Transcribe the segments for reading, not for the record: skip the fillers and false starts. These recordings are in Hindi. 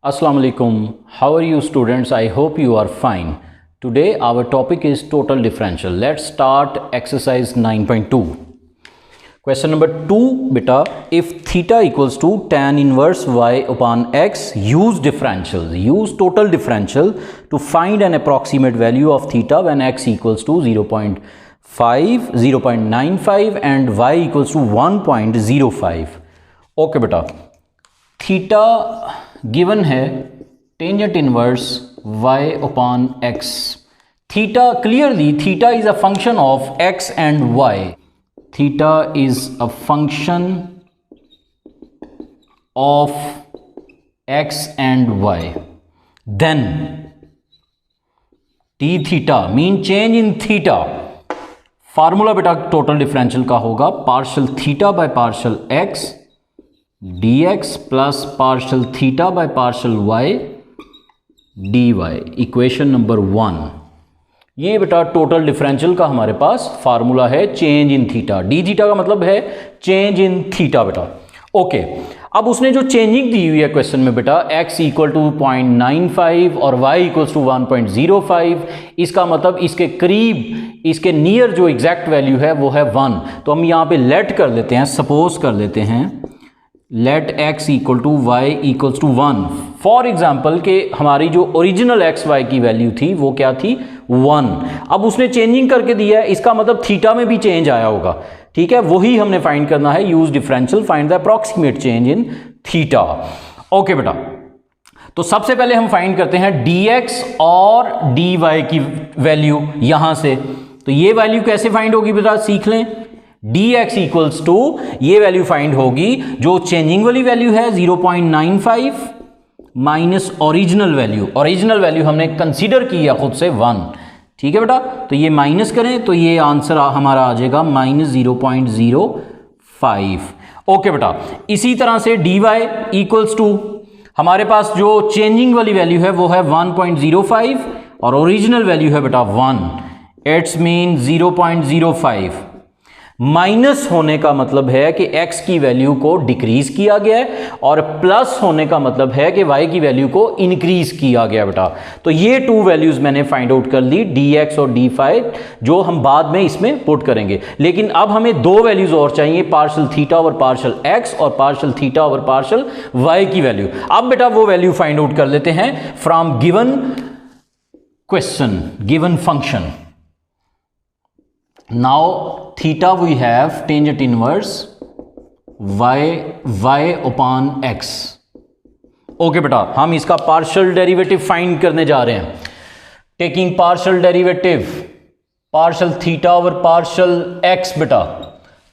Assalamu alaikum. How are you students? I hope you are fine. Today our topic is total differential. Let's start exercise 9.2. Question number 2 beta, if theta equals to tan inverse y upon x, use total differential to find an approximate value of theta when x equals to 0.5, 0.95 and y equals to 1.05. Okay beta, theta given है tangent inverse y upon x. Theta clearly theta is a function of x and y. Theta is a function of x and y. Then T theta mean change in theta. Formula बेटा टोटल डिफरेंशियल का होगा partial theta by partial x dx plus partial theta by partial y dy. Equation number 1. ये बेटा टोटल डिफरेंशियल का हमारे पास फार्मूला है change in theta. D theta का मतलब है चेंज इन थीटा बेटा. ओके, अब उसने जो चेंजिंग दी हुई है क्वेश्चन में बेटा x इक्वल टू 0.95 और y इक्वल्स टू 1.05, इसका मतलब इसके करीब इसके नियर जो एग्जैक्ट वैल्यू है वो है 1. तो हम यहाँ पे लेट कर लेते हैं, सपोज कर लेते हैं let x equal to y equals to 1. For example के हमारी जो ओरिजिनल एक्स वाई की वैल्यू थी वो क्या थी 1. अब उसने चेंजिंग करके दिया है, इसका मतलब थीटा में भी चेंज आया होगा. ठीक है, वही हमने फाइंड करना है. Use differential find the approximate change in theta. Okay बेटा, तो सबसे पहले हम फाइंड करते हैं dx और dy की वैल्यू यहां से. तो ये वैल्यू कैसे फाइंड होगी बेटा सीख लें. dx इक्वल्स टू ये वैल्यू फाइंड होगी जो चेंजिंग वाली वैल्यू है 0.95 minus original value. Original value हमने कंसीडर किया खुद से 1. ठीक है बेटा, तो ये माइनस करें तो ये आंसर हमारा आ जाएगा -0.05. ओके बेटा, इसी तरह से dy इक्वल्स टू हमारे पास जो चेंजिंग वाली वैल्यू है वो है 1.05 और ओरिजिनल वैल्यू है बेटा 1. It's mean 0.05. माइनस होने का मतलब है कि x की वैल्यू को डिक्रीज किया गया है और प्लस होने का मतलब है कि y की वैल्यू को इंक्रीज किया गया बेटा. तो ये टू वैल्यूज मैंने फाइंड आउट कर ली dx और dy, जो हम बाद में इसमें पुट करेंगे. लेकिन अब हमें दो वैल्यूज और चाहिए, partial theta over partial x और partial theta over partial y की वैल्यू. अब बेटा वो वैल्यू फाइंड आउट कर लेते हैं from given question, given function. Now theta we have tangent inverse y upon x. Okay बेटा, हम इसका पार्शियल डेरिवेटिव फाइंड करने जा रहे हैं. Taking partial derivative partial theta over partial x बेटा.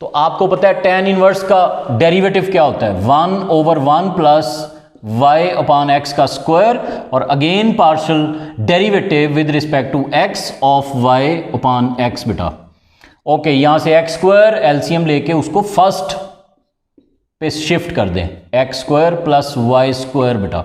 तो आपको पता है tan इनवर्स का डेरिवेटिव क्या होता है 1/1 प्लस y अपॉन x का स्क्वायर और again partial derivative with respect to x of y upon x बेटा. ओके, यहां से एक्स स्क्वायर एलसीएम लेके उसको फर्स्ट पे शिफ्ट कर दें, X square plus Y square बेटा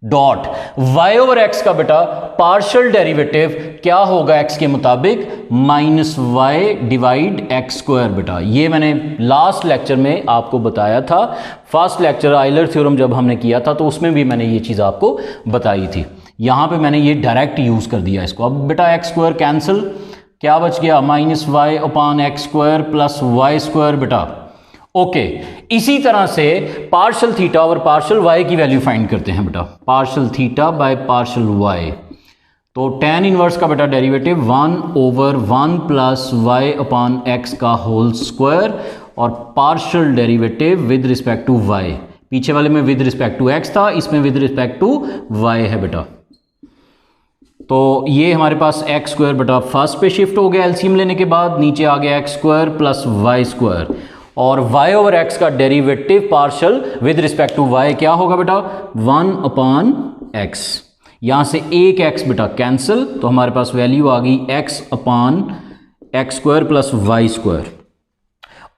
डॉट वाई ओवर एक्स का बेटा पार्शियल डेरिवेटिव क्या होगा एक्स के मुताबिक -y डिवाइड एक्स स्क्वायर बेटा. ये मैंने लास्ट लेक्चर में आपको बताया था. फर्स्ट लेक्चर आइलर थ्योरम जब हमने किया था तो उसमें भी मैंने ये चीज़ आपको बताई थी. यहां पे मैंने ये डायरेक्ट यूज कर दिया इसको. अब बेटा एक्स स्क्वायर कैंसिल, क्या बच गया -y upon x square plus Y square बेटा. ओके, इसी तरह से पार्शियल थीटा और पार्शियल y की वैल्यू फाइंड करते हैं बेटा. Partial theta by partial y. तो tan इनवर्स का बेटा derivative 1/1 plus y upon x का होल स्क्वायर और partial derivative with respect to y. पीछे वाले में विद रिस्पेक्ट टू x था, इसमें विद रिस्पेक्ट टू y है बेटा. तो ये हमारे पास एक्स स्क्वायर बेटा फर्स्ट पे शिफ्ट हो गया एलसीएम लेने के बाद, नीचे आ गया x square plus Y square और वाई ओवर एक्स का derivative partial with respect to y क्या होगा बेटा 1/x. यहां से एक एक्स बेटा कैंसिल, तो हमारे पास वैल्यू आ गई x upon x square plus Y square.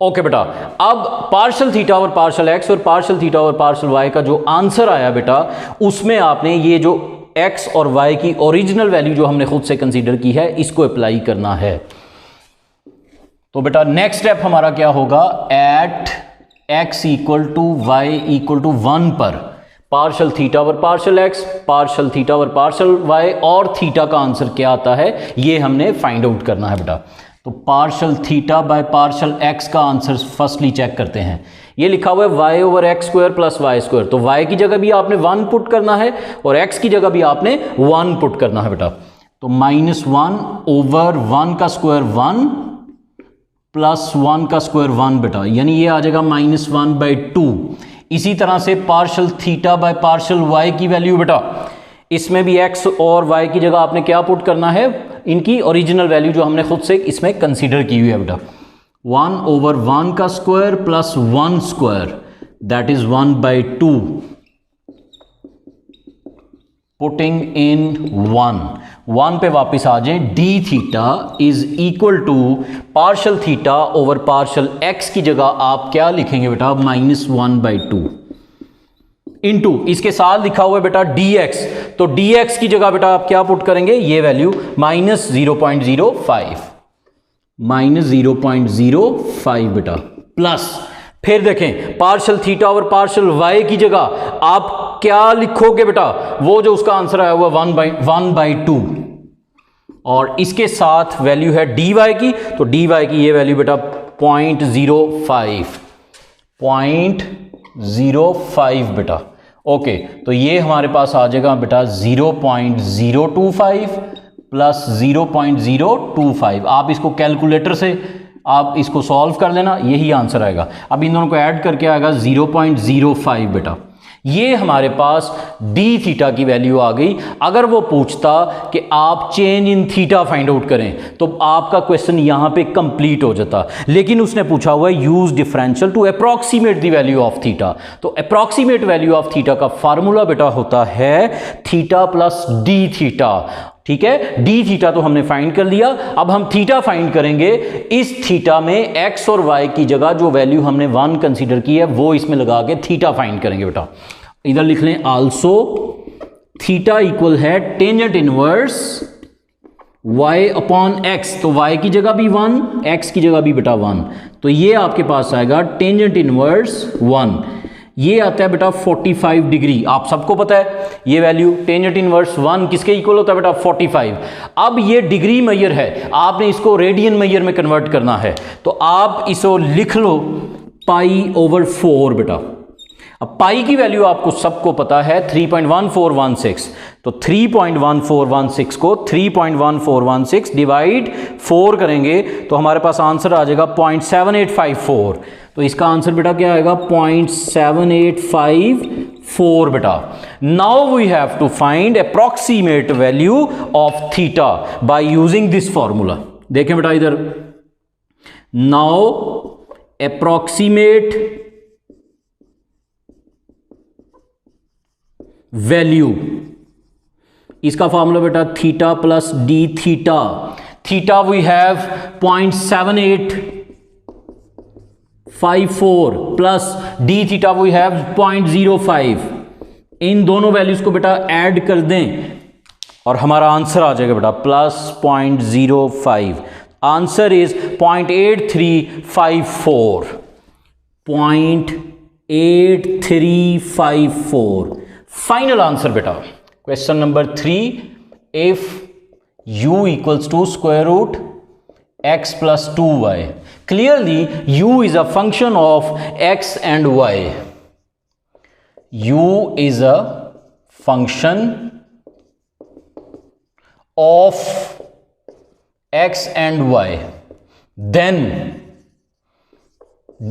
Okay बेटा, अब पार्शियल थीटा और पार्शियल एक्स और पार्शियल थीटा और पार्शियल वाई का जो आंसर आया बेटा उसमें आपने ये जो x और y की ओरिजिनल वैल्यू जो हमने खुद से कंसीडर की है इसको अप्लाई करना है. तो बेटा नेक्स्ट स्टेप हमारा क्या होगा, at x equal to y equal to 1 पर partial theta over partial x, partial theta over partial y, और थीटा का आंसर क्या आता है ये हमने फाइंड आउट करना है बेटा। तो partial theta by partial x का आंसर फर्स्टली चेक करते हैं। ये लिखा हुआ है y over x square plus Y square, तो वाई की जगह भी आपने 1 पुट करना है और एक्स की जगह भी आपने 1 पुट करना है बेटा। तो -1 ओवर 1 का स्क्वायर 1 प्लस 1 का स्क्वायर 1 बेटा, यानी ये आ जाएगा -1/2। इसी तरह से partial theta by partial y की वैल्यू बेटा, इसमें भी एक्स और वाई की जगह आपने क्या पुट करना है, इनकी ओरिजिनल वैल्यू जो हमने खुद से इसमें कंसीडर की हुई है बेटा। 1 ओवर 1 का square plus 1 square that is 1/2, putting in 1 पे वापस आ जाए। D theta is equal to partial theta over partial x की जगह आप क्या लिखेंगे बेटा, -1/2 इनटू इसके साथ लिखा हुआ है बेटा dx, तो dx की जगह बेटा आप क्या पुट करेंगे, ये वैल्यू -0.05 बेटा, प्लस फिर देखें पार्शल थीटा और पार्शल वाई की जगह आप क्या लिखोगे बेटा, वो जो उसका आंसर आया हुआ 1/2, और इसके साथ वैल्यू है dy की, तो dy की ये वैल्यू बेटा 0.05 बेटा। ओके, तो ये हमारे पास आ जाएगा बेटा 0.025 प्लस 0.025। आप इसको कैलकुलेटर से आप इसको सॉल्व कर लेना, यही आंसर आएगा। अब इन दोनों को ऐड करके आएगा 0.05 बेटा। ये हमारे पास डी थीटा की वैल्यू आ गई। अगर वो पूछता कि आप change in theta find out करें तो आपका क्वेश्चन यहां पे कंप्लीट हो जाता, लेकिन उसने पूछा हुआ है use differential to approximate the value of theta. तो अप्रॉक्सीमेट वैल्यू ऑफ थीटा का फार्मूला बेटा होता है थीटा प्लस डी थीटा। ठीक है, डी थीटा तो हमने फाइंड कर लिया, अब हम थीटा फाइंड करेंगे। इस थीटा में एक्स और वाई की जगह जो वैल्यू हमने 1 कंसीडर की है वो इसमें लगा के थीटा फाइंड करेंगे बेटा। इधर लिख लें आल्सो थीटा इक्वल है tangent inverse y upon x, तो y की जगह भी 1, x की जगह भी बेटा 1, तो ये आपके पास आएगा टेंजेंट इनवर्स 1। ये आता है बेटा 45 डिग्री, आप सबको पता है ये वैल्यू टेंजेंट इनवर्स 1 किसके इक्वल होता है बेटा 45। अब ये डिग्री मेजर है, आपने इसको रेडियन मेजर में कन्वर्ट करना है, तो आप इसको लिख लो π/4 बेटा। अब पाई की वैल्यू आपको सबको पता है 3.1416, तो 3.1416 को 3.1416 डिवाइड 4 करेंगे तो हमारे पास आंसर आ जाएगा 0.7854। तो इसका आंसर बेटा क्या आएगा 0.7854 बेटा। Now we have to find approximate value of theta by using this formula. देखें बेटा इधर, नाउ अप्रॉक्सीमेट वैल्यू, इसका फॉर्मूला बेटा theta plus d theta. Theta we have 0.7854 plus d theta we have 0.05। इन दोनों वैल्यूज को बेटा ऐड कर दें और हमारा आंसर आ जाएगा बेटा plus 0.05। Answer is 0.8354, 0.8354 final answer बेटा। Question number 3, if u equals to square root x plus 2y, clearly u is a function of x and y। u is a function of x and y, then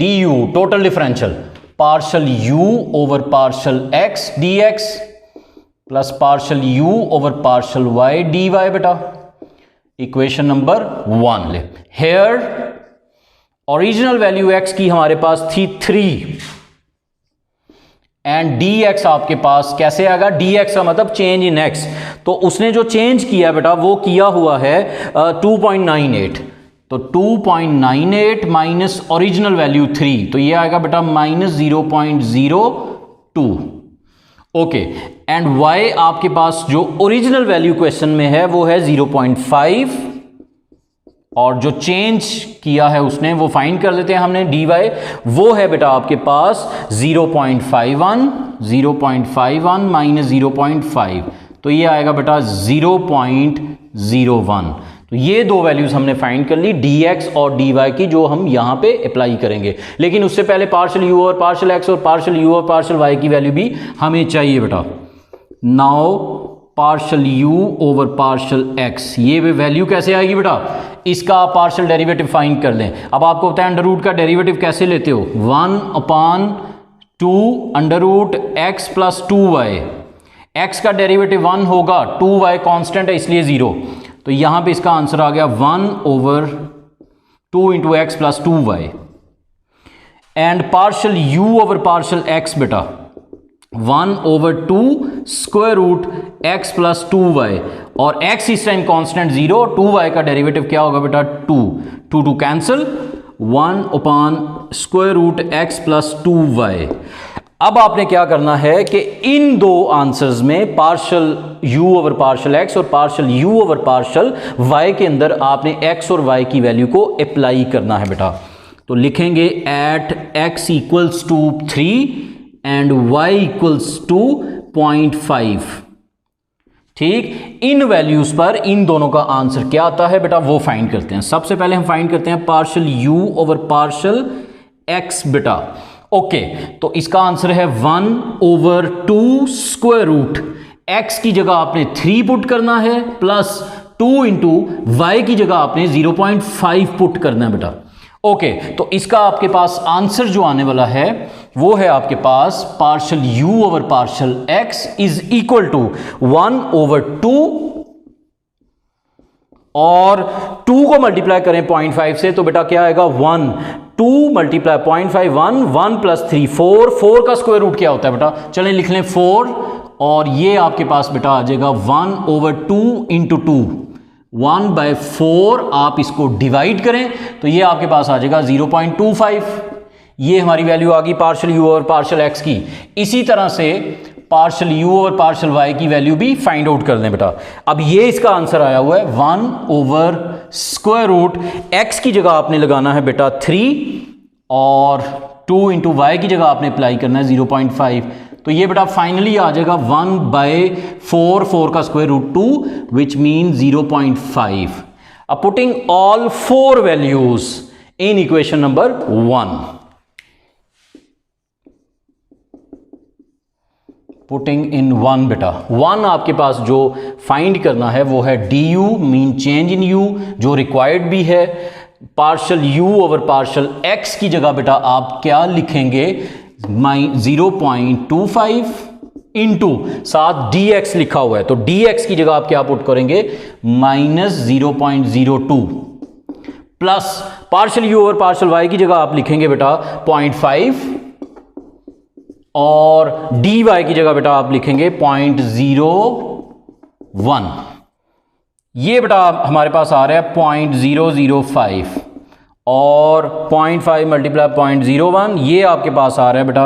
du total differential partial u over partial x dx plus partial u over partial y dy बेटा। इक्वेशन नंबर 1 ले। हेयर ओरिजिनल वैल्यू x की हमारे पास थी 3 एंड dx आपके पास कैसे आएगा, dx का मतलब चेंज इन x, तो उसने जो चेंज किया बेटा वो किया हुआ है 2.98, तो 2.98 माइनस ओरिजिनल वैल्यू 3, तो ये आएगा बेटा -0.02। ओके, एंड y आपके पास जो ओरिजिनल वैल्यू क्वेश्चन में है वो है 0.5 और जो चेंज किया है उसने वो फाइंड कर लेते हैं हमने dy, वो है बेटा आपके पास 0.51 माइनस 0.5, तो ये आएगा बेटा 0.01। तो ये दो वैल्यूज हमने फाइंड कर ली dx और dy की, जो हम यहां पे अप्लाई करेंगे। लेकिन उससे पहले पार्शियल u और पार्शियल x और पार्शियल u और पार्शियल y की वैल्यू भी हमें चाहिए बेटा। Now partial u over partial x, ये वैल्यू कैसे आएगी बेटा, इसका आप पार्शियल डेरिवेटिव फाइंड कर लें। अब आपको पता है अंडर रूट का डेरिवेटिव कैसे लेते हो, 1/2 under root x plus 2y। x का डेरिवेटिव 1 होगा, 2y कांस्टेंट है इसलिए 0, तो यहां पे इसका आंसर आ गया 1/2 into x plus 2y। And partial u over partial x बेटा 1/2 square root x plus 2y, और x इस टाइम कांस्टेंट 0, 2y का डेरिवेटिव क्या होगा बेटा 2 cancel, 1 square root x plus 2y। अब आपने क्या करना है कि इन दो आंसर्स में partial u over partial x और partial u over partial y के अंदर आपने x और y की वैल्यू को अप्लाई करना है बेटा। तो लिखेंगे at x equals to 3 and y equals to 0.5। ठीक, इन वैल्यूज पर इन दोनों का आंसर क्या आता है बेटा वो फाइंड करते हैं। सबसे पहले हम फाइंड करते हैं partial u over partial x बेटा। ओके, तो इसका आंसर है 1/2 स्क्वायर रूट x की जगह आपने 3 पुट करना है, प्लस 2 इंटू वाई की जगह आपने 0.5 पुट करना है बेटा। ओके, तो इसका आपके पास आंसर जो आने वाला है वो है आपके पास partial u over partial x is equal to 1/2, और 2 को मल्टीप्लाई करें 0.5 से तो बेटा क्या आएगा 1, 2 मल्टीप्लाई 0.5 1 प्लस 3 4 का स्क्वायर रूट क्या होता है बेटा, चलें लिख लें 4, और ये आपके पास बेटा आ जाएगा 1/2 इंटू 2, 1/4। आप इसको डिवाइड करें तो ये आपके पास आ जाएगा 0.25। ये हमारी वैल्यू आ गई पार्शियल u और पार्शियल x की। इसी तरह से पार्शियल u और पार्शियल y की वैल्यू भी फाइंड आउट कर लें बेटा। अब ये इसका आंसर आया हुआ है 1/√, x की जगह आपने लगाना है बेटा 3, और 2 इंटू वाई की जगह आपने अप्लाई करना है 0.5। तो ये बेटा फाइनली आ जाएगा 1/4, 4 का स्क्वायर रूट 2 विच मीन 0.5। अब putting all 4 values in equation number 1, putting in 1 बेटा 1 आपके पास जो फाइंड करना है वो है du mean change in u, जो रिक्वायर्ड भी है। Partial u over partial x की जगह बेटा आप क्या लिखेंगे 0.25 इंटू साथ dx लिखा हुआ है, तो dx की जगह आप क्या पुट करेंगे -0.02, plus partial u over partial y की जगह आप लिखेंगे बेटा 0.5, और dy की जगह बेटा आप लिखेंगे 0.01। ये बेटा हमारे पास आ रहा है 0.005, और 0.5 मल्टीप्लाई 0.01 ये आपके पास आ रहा है बेटा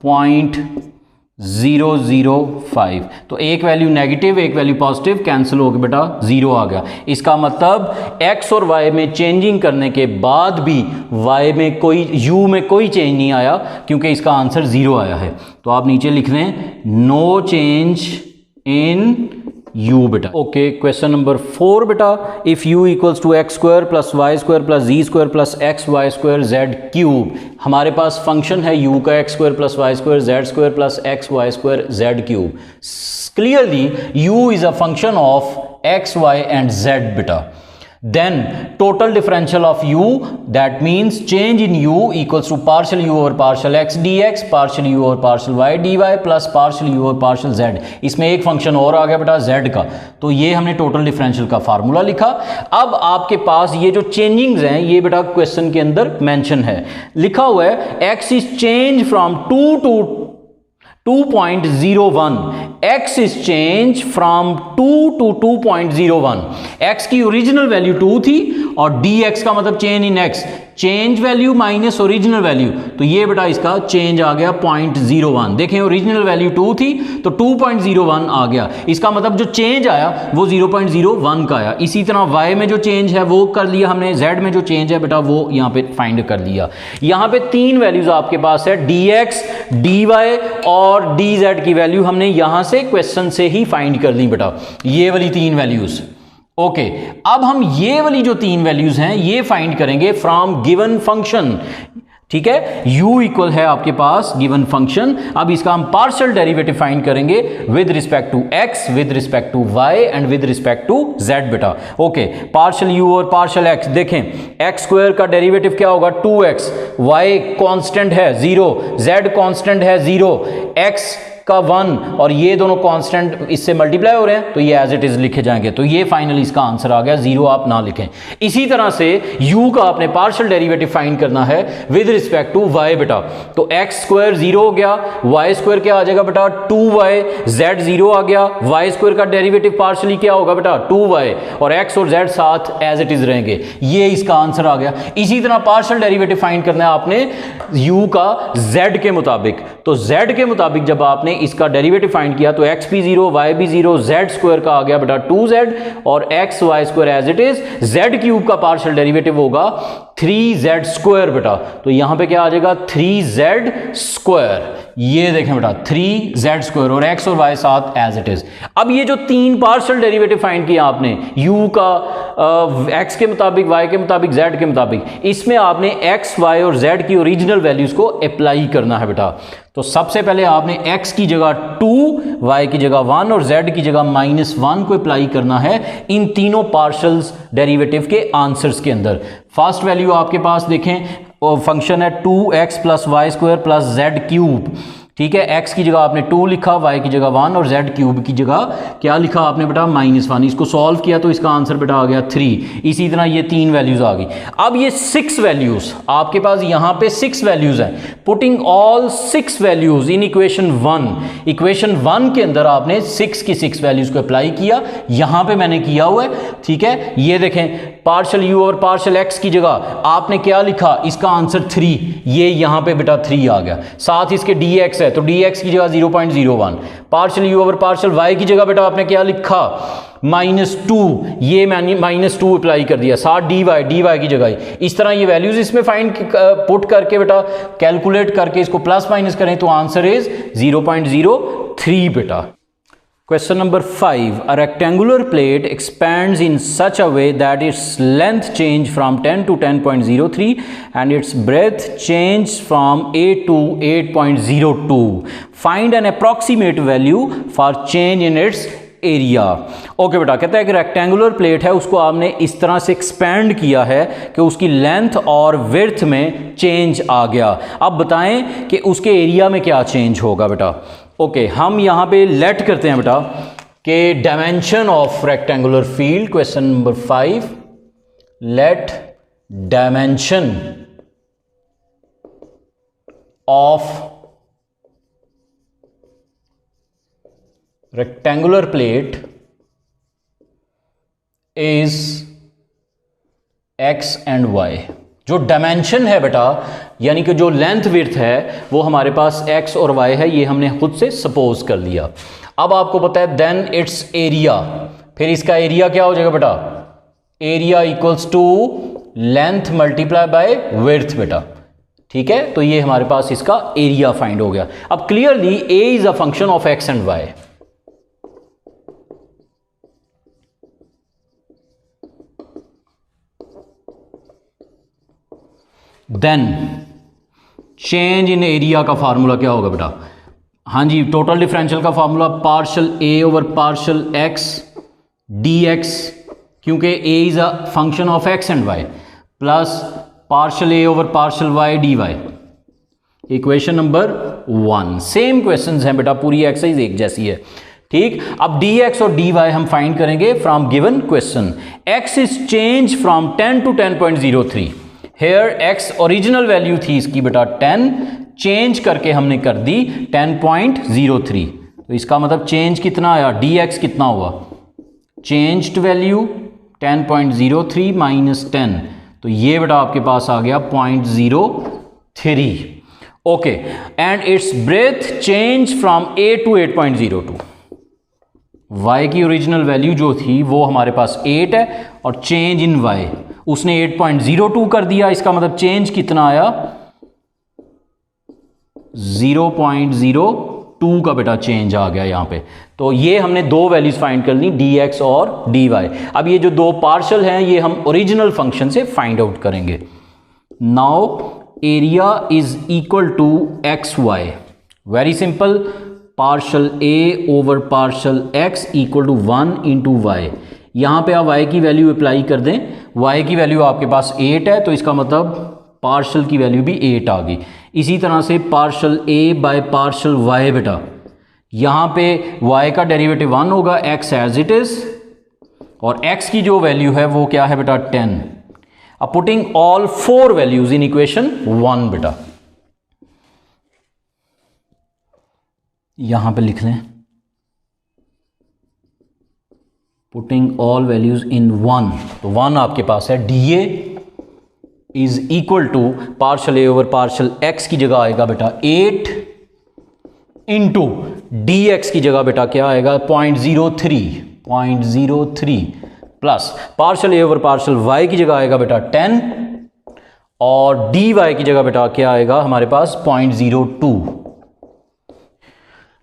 0.005। तो एक वैल्यू नेगेटिव एक वैल्यू पॉजिटिव कैंसिल हो गया बेटा 0 आ गया। इसका मतलब x और y में चेंजिंग करने के बाद भी y में कोई u में कोई चेंज नहीं आया, क्योंकि इसका आंसर 0 आया है। तो आप नीचे लिख लें नो चेंज इन u बेटा। ओके, क्वेश्चन नंबर 4 बेटा, if u equals to x square plus Y square plus z square plus x y square z cube. हमारे पास फंक्शन है u का x square plus Y square z square plus x y square z cube. Clearly u is a function of x y and z बेटा। Then total differential of u, that means change in u equals to partial u over partial x dx, partial u over partial y dy plus partial u over partial z। इसमें एक फंक्शन और आ गया बेटा z का, तो ये हमने टोटल डिफरेंशियल का फार्मूला लिखा। अब आपके पास ये जो चेंजिंग्स हैं ये बेटा क्वेश्चन के अंदर मेंशन है, लिखा हुआ है x is changed from 2 to 2.01, x is change from 2 to 2.01। x की ओरिजिनल वैल्यू 2 थी और dx का मतलब change in x, change value minus original value, तो ये बेटा इसका चेंज आ गया 0.01। देखें ओरिजिनल वैल्यू 2 थी तो 2.01 आ गया, इसका मतलब जो चेंज आया वो 0.01 का आया। इसी तरह y में जो चेंज है वो कर लिया हमने, z में जो चेंज है बेटा वो यहाँ पे फाइंड कर लिया। यहाँ पे 3 वैल्यूज आपके पास है, dx, dy और dz की वैल्यू हमने यहाँ से क्वेश्चन से ही फाइंड कर ली बेटा, ये वाली 3 वैल्यूज। ओके, अब हम ये वाली जो 3 वैल्यूज हैं ये फाइंड करेंगे फ्रॉम गिवन फंक्शन। ठीक है, u इक्वल है आपके पास गिवन फंक्शन। अब इसका हम पार्शियल डेरिवेटिव फाइंड करेंगे with respect to x, with respect to y and with respect to z बेटा। ओके, पार्शियल u और पार्शियल x, देखें x स्क्वायर का डेरिवेटिव क्या होगा 2x, y कांस्टेंट है 0, z कांस्टेंट है 0, x का 1 और ये दोनों कांस्टेंट इससे मल्टीप्लाई हो रहे हैं तो ये एज इट इज लिखे जाएंगे, तो ये फाइनली इसका आंसर आ गया, 0 आप ना लिखें। इसी तरह से u का आपने पार्शियल डेरिवेटिव फाइंड करना है विद रिस्पेक्ट टू y बेटा, तो x स्क्वायर 0 हो गया, y स्क्वायर क्या आ जाएगा बेटा 2y, z 0 आ गया, y स्क्वायर का डेरिवेटिव पार्शियली क्या होगा बेटा 2y और x और z साथ एज इट इज रहेंगे, ये इसका आंसर आ गया। इसी तरह पार्शियल डेरिवेटिव फाइंड करना है आपने u का z के मुताबिक, तो z के मुताबिक जब आपने इसका डेरिवेटिव फाइंड किया तो x भी 0, y भी 0, z स्क्वायर का आ गया बेटा 2z और x y square as it is, z cube का पार्शियल डेरिवेटिव होगा 3z स्क्वायर बेटा, तो यहां पे क्या आ जाएगा 3z स्क्वायर, ये देखें बेटा 3z स्क्वायर और x और y साथ एज इट इज। अब ये जो 3 पार्शियल डेरिवेटिव फाइंड किया आपने u का x के मुताबिक, y के मुताबिक, z के मुताबिक, इसमें आपने x, y और z की ओरिजिनल वैल्यूज को अप्लाई करना है बेटा। तो सबसे पहले आपने x की जगह 2, y की जगह 1 और z की जगह -1 को अप्लाई करना है इन तीनों पार्शियल डेरिवेटिव के आंसर्स के अंदर। फर्स्ट वैल्यू आपके पास देखें फंक्शन है 2x plus Y square plus z cube, ठीक है, x की जगह आपने 2 लिखा, y की जगह 1 और z क्यूब की जगह क्या लिखा आपने बेटा -1। इसको सॉल्व किया तो इसका आंसर बेटा आ गया 3। इसी तरह ये 3 वैल्यूज आ गई। अब ये 6 वैल्यूज आपके पास, यहाँ पे 6 वैल्यूज हैं, putting all 6 values in equation 1। Equation 1 के अंदर आपने 6 की 6 वैल्यूज को अप्लाई किया, यहाँ पे मैंने किया हुआ है, ठीक है। ये देखें पार्शियल u और पार्शियल x की जगह आपने क्या लिखा, इसका आंसर 3, ये यहाँ पे बेटा 3 आ गया। साथ ही इसके dx है तो dx की जगह 0.01, पार्शियल u और पार्शियल y की जगह बेटा आपने क्या लिखा -2, ये मैंने -2 अप्लाई कर दिया, साथ dy की जगह। इस तरह ये वैल्यूज इसमें फाइंड पुट करके बेटा कैलकुलेट करके इसको प्लस माइनस करें तो आंसर इज 0.03 बेटा। Question number 5. A rectangular plate expands in such a way that its length change from 10 to 10.03 and its breadth change from 8 to 8.02. Find an approximate value for change in its area. Okay बेटा, कहता है कि रेक्टेंगुलर प्लेट है, उसको आपने इस तरह से एक्सपेंड किया है कि उसकी लेंथ और विड्थ में चेंज आ गया। अब बताएं कि उसके एरिया में क्या चेंज होगा बेटा। ओके, हम यहाँ पे लेट करते हैं बेटा कि dimension of rectangular field, question number 5, let dimension of rectangular plate is x and y। जो डायमेंशन है बेटा यानी कि जो लेंथ विड्थ है वो हमारे पास x और y है, ये हमने खुद से सपोज कर लिया। अब आपको पता है देन इट्स एरिया, फिर इसका एरिया क्या हो जाएगा बेटा, area equals to length multiply by width बेटा, ठीक है। तो ये हमारे पास इसका एरिया फाइंड हो गया। अब clearly a is a function of x and y। Then change in area का फार्मूला क्या होगा बेटा, हाँ जी, टोटल डिफरेंशियल का formula partial a over partial x dx, क्योंकि a is a function of x and y, plus partial a over partial y dy। Equation number 1। Same questions हैं बेटा, पूरी एक्सरसाइज एक जैसी है, ठीक। अब dx और dy हम फाइंड करेंगे from given question. x is change from 10 to 10.03। Here x original value थी इसकी बेटा 10, चेंज करके हमने कर दी 10.03, तो इसका मतलब चेंज कितना आया, dx कितना हुआ, चेंज्ड वैल्यू 10.03 माइनस 10, तो ये बेटा आपके पास आ गया 0.03। Okay, and its breadth change from a to 8.02। y की ओरिजिनल वैल्यू जो थी वो हमारे पास 8 है और चेंज इन y उसने 8.02 कर दिया। इसका मतलब चेंज कितना आया, 0.02 का बेटा चेंज आ गया यहाँ पे। तो ये हमने दो वैल्यूज फाइंड कर ली, dx और dy। अब ये जो दो पार्शल हैं ये हम ओरिजिनल फंक्शन से फाइंड आउट करेंगे। Now area is equal to x y, very simple, partial a over partial x equal to 1 into y. यहाँ पे आप y की वैल्यू अप्लाई कर दें, y की वैल्यू आपके पास 8 है तो इसका मतलब पार्शल की वैल्यू भी 8 आ गई। इसी तरह से partial a by partial y बेटा, यहाँ पे y का डेरिवेटिव 1 होगा, x एज इट इज, और x की जो वैल्यू है वो क्या है बेटा 10। अब putting all four values in equation 1 बेटा, यहां पे लिख लें, पुटिंग ऑल वैल्यूज इन 1, तो 1 आपके पास है। dA is equal to partial a over partial x की जगह आएगा बेटा 8 इंटू dx की जगह बेटा क्या आएगा 0.03 plus partial a over partial y की जगह आएगा बेटा 10 और dy की जगह बेटा क्या आएगा हमारे पास 0.02।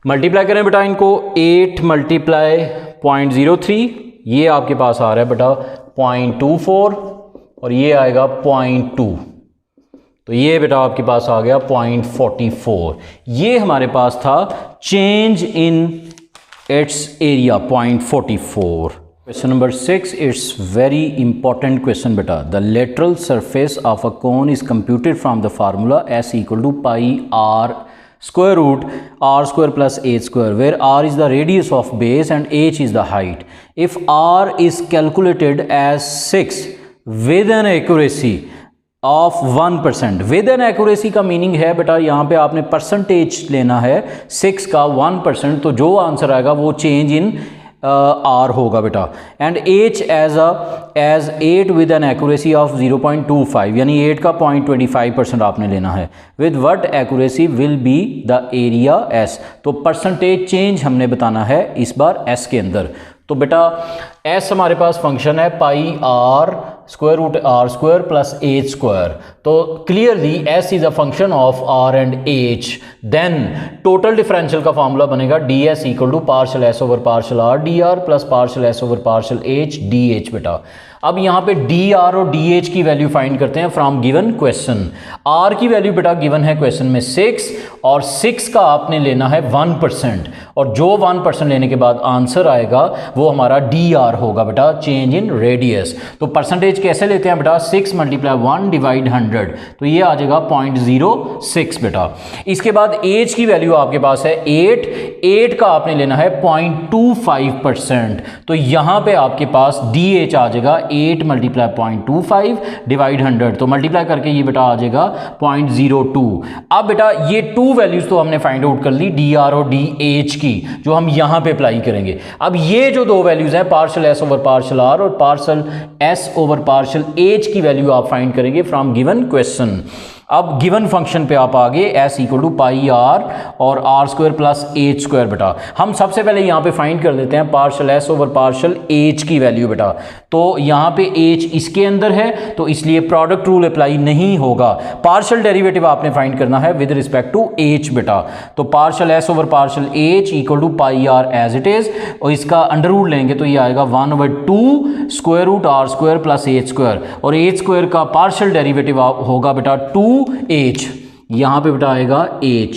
मल्टीप्लाई करें बेटा इनको, 8 मल्टीप्लाई 0.03, ये आपके पास आ रहा है बेटा 0.24 और ये आएगा 0.2, तो ये बेटा आपके पास आ गया 0.44। ये हमारे पास था change in its area 0.44। Question number 6, it's very important question बेटा। The lateral surface of a cone is computed from the formula s equal to pi r square root r square plus h square, where r is the radius of base and h is the height. If r is calculated as 6 with an accuracy of 1%, with an accuracy का मीनिंग है बेटा यहाँ पे आपने परसेंटेज लेना है 6 का 1%, तो जो आंसर आएगा वो चेंज इन आर होगा बेटा। And h as 8 with an accuracy of 0.25, यानी 8 का 0.25% आपने लेना है। With what accuracy will be the area s, तो परसेंटेज चेंज हमने बताना है इस बार एस के अंदर। तो बेटा एस हमारे पास फंक्शन है pi r square root r square plus h square, तो clearly s is a function of r and h. Then total differential का फॉर्मूला बनेगा d s equal to partial s over partial r d r plus partial s over partial h d h बेटा। अब यहाँ पे डी आर और डी एच की वैल्यू फाइंड करते हैं फ्रॉम गिवन क्वेश्चन। आर की वैल्यू बेटा गिवन है क्वेश्चन में 6 और 6 का आपने लेना है 1%, और जो 1% लेने के बाद आंसर आएगा वो हमारा डी आर होगा बेटा, चेंज इन रेडियस। तो परसेंटेज कैसे लेते हैं बेटा, 6 मल्टीप्लाई 1 डिवाइड 100, तो ये आ जाएगा 0.06 बेटा। इसके बाद एच की वैल्यू आपके पास है 8 का आपने लेना है 0.25%, तो यहाँ पे आपके पास डी एच आ जाएगा 8 मल्टीप्लाई 0.25 डिवाइड 100, तो मल्टीप्लाई करके ये बेटा आ जाएगा 0.02। अब बेटा ये टू वैल्यूज तो हमने फाइंड आउट कर ली डी आर और डी एच की, जो हम यहां पे अप्लाई करेंगे। अब ये जो दो वैल्यूज हैं partial s over partial r और partial s over partial h की वैल्यू आप फाइंड करेंगे फ्रॉम गिवन क्वेश्चन। अब गिवन फंक्शन पे आप आगे s equal to pi r और r square plus h square बेटा। हम सबसे पहले यहाँ पे फाइंड कर लेते हैं partial s over partial h की वैल्यू बेटा। तो यहाँ पे एच इसके अंदर है तो इसलिए प्रोडक्ट रूल अप्लाई नहीं होगा। पार्शल डेरिवेटिव आपने फाइंड करना है विद रिस्पेक्ट टू एच बेटा। तो partial s over partial h equal to pi r as it is, और इसका अंडर रूट लेंगे तो ये आएगा 1/2 square root r square plus h square, और एच स्क्वायर का पार्शल डेरिवेटिव होगा बेटा 2h, यहां पे बेटा आएगा h।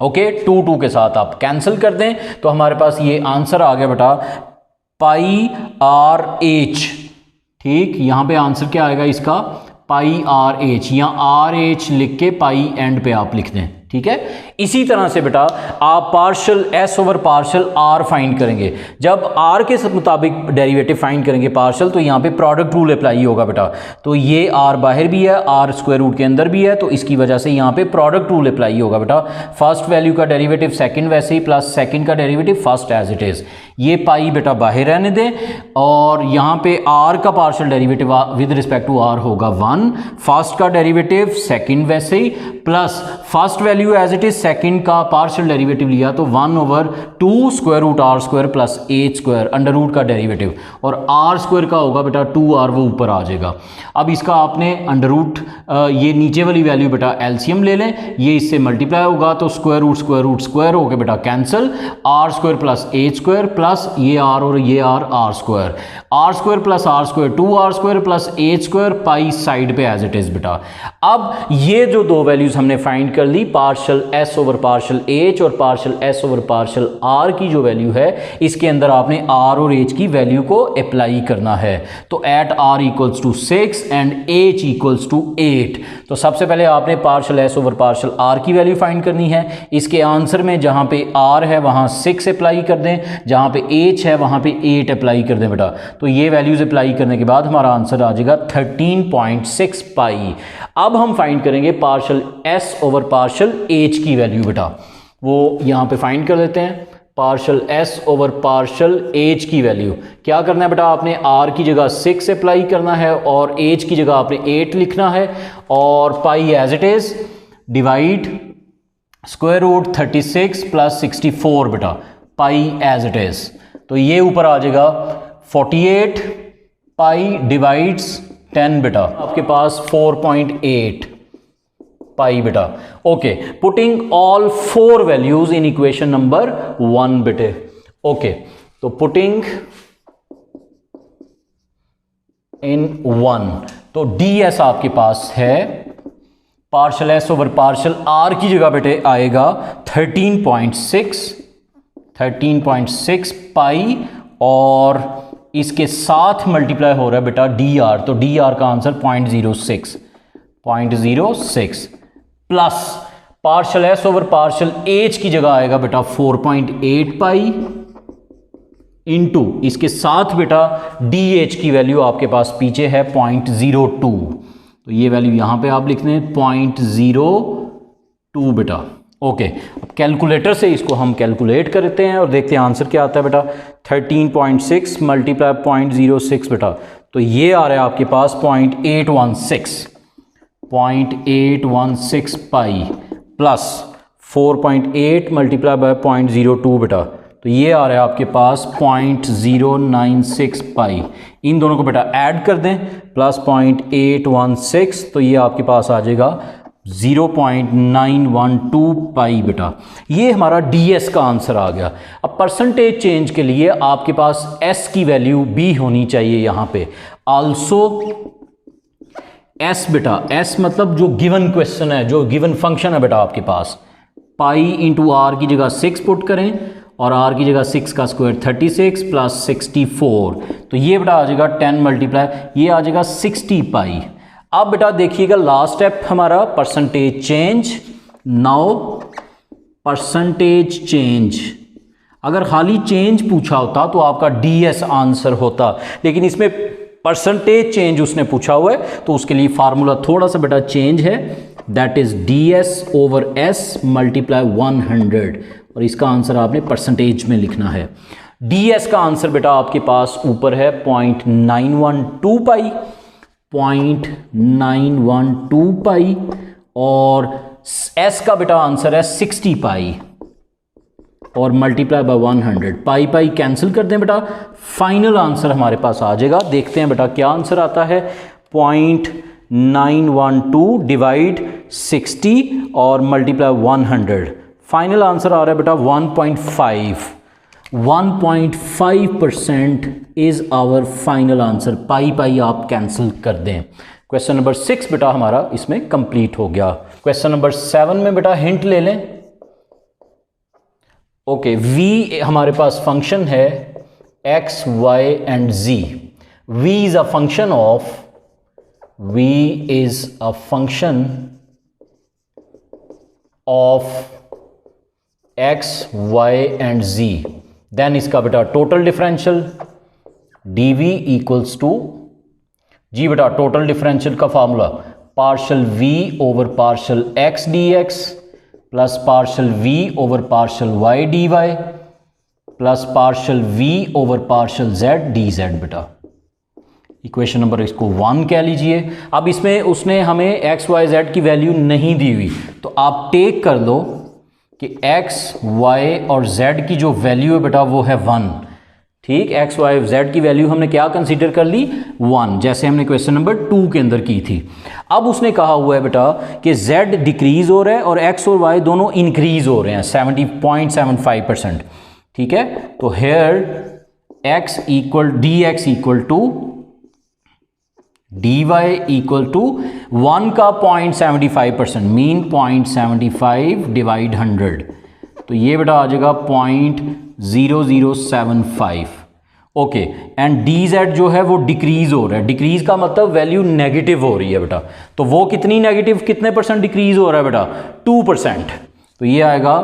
ओके, 2 के साथ आप कैंसिल कर दें तो हमारे पास ये आंसर आ गया बेटा पाई आर एच। ठीक, यहां पे आंसर क्या आएगा इसका पाई आर एच, यहां आर एच लिख के पाई एंड पे आप लिख दें। ठीक है, इसी तरह से बेटा आप partial s over partial r find करेंगे। जब आर के मुताबिक डेरिवेटिव फाइंड करेंगे पार्शियल, तो यहाँ पे प्रोडक्ट रूल अप्लाई होगा बेटा। तो ये आर बाहर भी है, आर स्क्वायर रूट के अंदर भी है, तो इसकी वजह से यहाँ पे प्रोडक्ट रूल अप्लाई होगा बेटा। फर्स्ट वैल्यू का डेरिवेटिव सेकंड वैसे ही, प्लस सेकंड का derivative first as it is. ये पाई बेटा बाहर रहने दें, और यहाँ पे आर का partial derivative with respect to r होगा 1, फर्स्ट का डेरिवेटिव सेकंड वैसे ही, plus first value as it is, second का पार्शियल डेरिवेटिव लिया तो 1/2 square root r square plus h square under root का डेरिवेटिव, और आर स्क्वायर का होगा बेटा 2r, वो ऊपर आ जाएगा। अब इसका आपने अंडर रूट, ये नीचे वाली वैल्यू बेटा एलसीएम ले लें, ये इससे मल्टीप्लाई होगा तो स्क्वायर रूट हो गया बेटा cancel, r square plus h square plus ये आर और ये r square plus r square 2r square plus h square, pi side पे एज इट इज बेटा। अब ये जो दो वैल्यूज हमने फाइंड कर ली, partial s over partial h और partial s over partial r की जो वैल्यू है, इसके अंदर आपने आर और एच की वैल्यू को अप्लाई करना है। तो at r equals to 6 and h equals to 8, तो सबसे पहले आपने partial s over partial r की वैल्यू फाइंड करनी है। इसके आंसर में जहां पे आर है वहां 6 अप्लाई कर दें, जहां पे एच है वहां पे 8 अप्लाई कर दें बेटा। तो ये वैल्यूज अप्लाई करने के बाद हमारा आंसर आ जाएगा 13.6 पाई। अब हम फाइंड करेंगे partial s over partial H की वैल्यू बेटा, वो यहाँ पे फाइंड कर लेते हैं। Partial s over partial H की वैल्यू क्या करना है बेटा, आपने आर की जगह 6 अप्लाई करना है और एच की जगह आपने 8 लिखना है, और pi as it is divide square root 36 plus 64 बेटा, पाई एज इट इज। तो ये ऊपर आ जाएगा 48 पाई डिवाइड्स 10 बेटा, आपके पास 4.8 पाई बेटा। Okay, putting all 4 values in equation number 1 बेटे। ओके, तो पुटिंग इन 1, तो ds आपके पास है partial s over partial r की जगह बेटे आएगा 13.6 पाई, और इसके साथ मल्टीप्लाई हो रहा है बेटा dr, तो dr का answer 0.06 plus partial s over partial H की जगह आएगा बेटा 4.8 पाई इंटू इसके साथ बेटा डी की वैल्यू आपके पास पीछे है 0.02, तो ये वैल्यू यहां पे आप लिख दें 0.02 बेटा। ओके, अब कैलकुलेटर से इसको हम कैलकुलेट करते हैं और देखते हैं आंसर क्या आता है बेटा। 13.6 मल्टीप्लाई 0.06 बेटा, तो ये आ रहा है आपके पास 0.816 पाई प्लस 4.8 मल्टीप्लाई बाय 0.02 बेटा, तो ये आ रहा है आपके पास 0.096 पाई। इन दोनों को बेटा ऐड कर दें प्लस 0.816, तो ये आपके पास आ जाएगा 0.912 पाई बेटा। ये हमारा ds का आंसर आ गया। अब परसेंटेज चेंज के लिए आपके पास s की वैल्यू भी होनी चाहिए यहाँ पे। आल्सो s बेटा, s मतलब जो गिवन क्वेश्चन है, जो गिवन फंक्शन है बेटा आपके पास, पाई इंटू आर की जगह 6 पुट करें और r की जगह 6 का स्क्वायर 36 प्लस 64, तो ये बेटा आ जाएगा 10 मल्टीप्लाई, ये आ जाएगा 60 पाई। अब बेटा देखिएगा लास्ट स्टेप हमारा percentage change. Now percentage change, अगर खाली चेंज पूछा होता तो आपका ds आंसर होता, लेकिन इसमें परसेंटेज चेंज उसने पूछा हुआ है, तो उसके लिए फार्मूला थोड़ा सा बेटा चेंज है, that is ds over s multiply 100, और इसका आंसर आपने परसेंटेज में लिखना है। ds का आंसर बेटा आपके पास ऊपर है 0.912 पाई, 0.912 पाई, और s का बेटा आंसर है 60 पाई और multiply by 100, pi pi cancel कर दें बेटा, फाइनल आंसर हमारे पास आ जाएगा। देखते हैं बेटा क्या आंसर आता है। 0.912 डिवाइड 60 और मल्टीप्लाई 100, फाइनल आंसर आ रहा है बेटा 1.5% इज आवर फाइनल आंसर। पाई पाई आप कैंसिल कर दें। क्वेश्चन नंबर 6 बेटा हमारा इसमें कंप्लीट हो गया। क्वेश्चन नंबर 7 में बेटा हिंट ले लें। ओके, v हमारे पास फंक्शन है x, y and z। v is a function of x y and z, then इसका बेटा total differential d v equals to z बेटा टोटल डिफरेंशियल का formula partial v over partial x d x plus partial v over partial y d y plus partial v over partial z d z बेटा। इक्वेशन नंबर इसको 1 कह लीजिए। अब इसमें उसने हमें एक्स वाई जेड की वैल्यू नहीं दी हुई, तो आप टेक कर लो कि एक्स वाई और जेड की जो वैल्यू है बेटा वो है 1। ठीक, एक्स वाई जेड की वैल्यू हमने क्या कंसीडर कर ली 1, जैसे हमने क्वेश्चन नंबर 2 के अंदर की थी। अब उसने कहा हुआ है बेटा कि जेड डिक्रीज हो रहा है और एक्स और वाई दोनों इंक्रीज हो रहे हैं 70.75%। ठीक है, तो here x equal d x equal to d y equal to 1 का 0.75%, मीन 0.75 डिवाइड 100, तो ये बेटा आ जाएगा 0.0075। ओके, एंड डी जेड जो है वो डिक्रीज हो रहा है, डिक्रीज का मतलब वैल्यू नेगेटिव हो रही है बेटा, तो वो कितनी नेगेटिव, कितने परसेंट डिक्रीज हो रहा है बेटा 2%, तो ये आएगा